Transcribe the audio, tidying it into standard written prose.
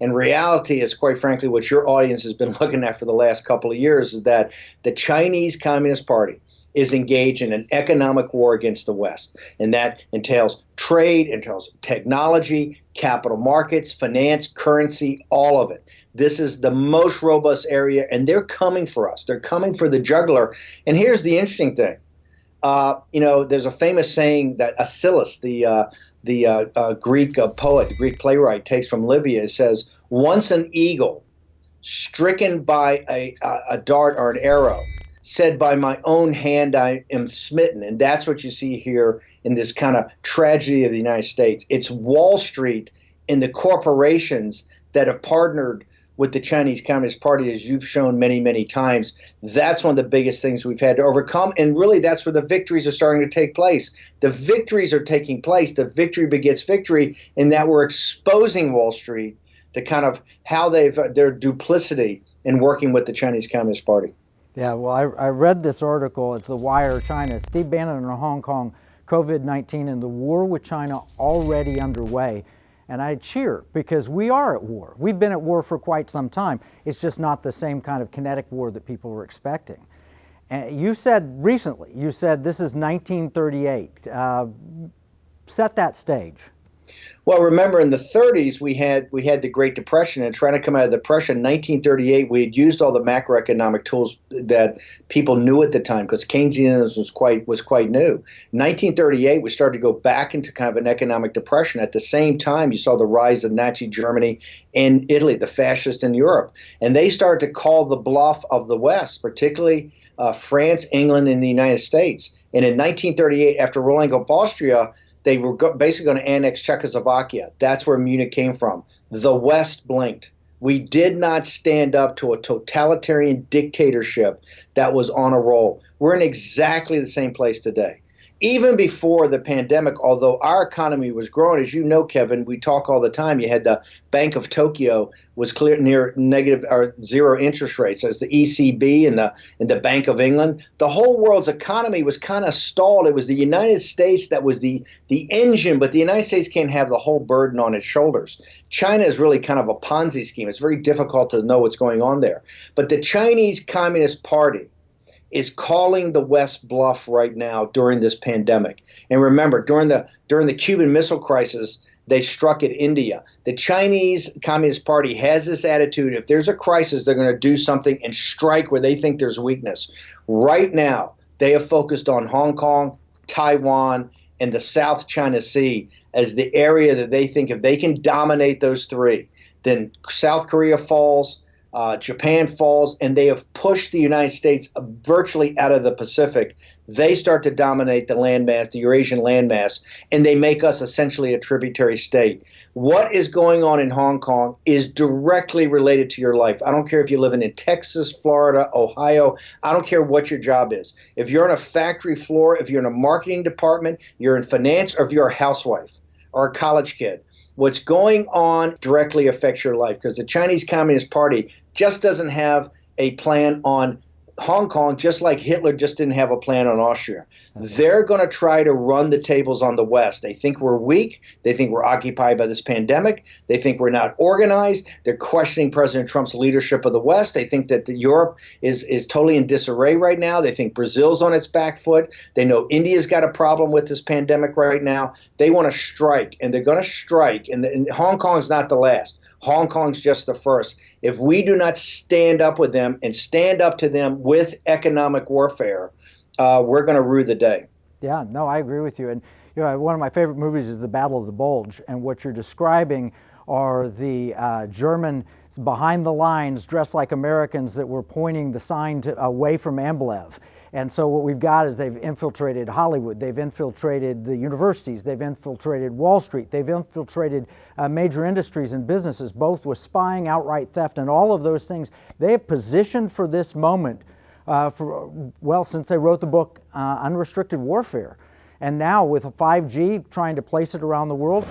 And reality is, quite frankly, what your audience has been looking at for the last couple of years is that the Chinese Communist Party is engaged in an economic war against the West. And that entails trade, entails technology, capital markets, finance, currency, all of it. This is the most robust area, and they're coming for us. They're coming for the jugular. And here's the interesting thing. There's a famous saying that Aeschylus, the Greek poet, the Greek playwright, takes from Libya. It says, once an eagle stricken by a dart or an arrow said, by my own hand I am smitten. And that's what you see here in this kind of tragedy of the United States. It's Wall Street and the corporations that have partnered with the Chinese Communist Party, as you've shown many, many times. That's one of the biggest things we've had to overcome. And really, that's where the victories are starting to take place. The victories are taking place. The victory begets victory, in that we're exposing Wall Street to kind of how their duplicity in working with the Chinese Communist Party. Yeah, well, I read this article. It's The Wire China. Steve Bannon in Hong Kong, COVID-19 and the war with China already underway. And I cheer, because we are at war. We've been at war for quite some time. It's just not the same kind of kinetic war that people were expecting. And you said recently, this is 1938. Set that stage. Well, remember, in the 30s, we had the Great Depression, and trying to come out of the Depression, 1938, we had used all the macroeconomic tools that people knew at the time, because Keynesianism was quite new. 1938, we started to go back into kind of an economic depression. At the same time, you saw the rise of Nazi Germany and Italy, the fascists in Europe, and they started to call the bluff of the West, particularly France, England, and the United States. And in 1938, after rolling up Austria, they were basically going to annex Czechoslovakia. That's where Munich came from. The West blinked. We did not stand up to a totalitarian dictatorship that was on a roll. We're in exactly the same place today. Even before the pandemic, although our economy was growing, as you know, Kevin, we talk all the time. You had the Bank of Tokyo was clear near negative or zero interest rates, as the ECB and the Bank of England. The whole world's economy was kind of stalled. It was the United States that was the engine, but the United States can't have the whole burden on its shoulders. China is really kind of a Ponzi scheme. It's very difficult to know what's going on there. But the Chinese Communist Party is calling the West bluff right now during this pandemic. And remember, during the Cuban Missile Crisis, they struck at India. The Chinese Communist Party has this attitude: if there's a crisis, they're going to do something and strike where they think there's weakness. Right now, they have focused on Hong Kong, Taiwan, and the South China Sea as the area that they think if they can dominate those three, then South Korea falls, Japan falls, and they have pushed the United States virtually out of the Pacific. They start to dominate the landmass, the Eurasian landmass, and they make us essentially a tributary state. What is going on in Hong Kong is directly related to your life. I don't care if you're living in Texas, Florida, Ohio. I don't care what your job is. If you're on a factory floor, if you're in a marketing department, you're in finance, or if you're a housewife or a college kid, what's going on directly affects your life, because the Chinese Communist Party just doesn't have a plan on Hong Kong, just like Hitler just didn't have a plan on Austria. They're going to try to run the tables on the West. They think we're weak. They think we're occupied by this pandemic. They think we're not organized. They're questioning President Trump's leadership of the West. They think that Europe is totally in disarray right now. They think Brazil's on its back foot. They know India's got a problem with this pandemic right now. They want to strike, and they're going to strike. And Hong Kong's not the last. Hong Kong's just the first. If we do not stand up with them and stand up to them with economic warfare, we're going to rue the day. Yeah, no, I agree with you. And one of my favorite movies is The Battle of the Bulge. And what you're describing are the German behind the lines, dressed like Americans, that were pointing the sign away from Amblev. And so what we've got is they've infiltrated Hollywood, they've infiltrated the universities, they've infiltrated Wall Street, they've infiltrated major industries and businesses, both with spying, outright theft, and all of those things. They have positioned for this moment since they wrote the book Unrestricted Warfare. And now with 5G, trying to place it around the world,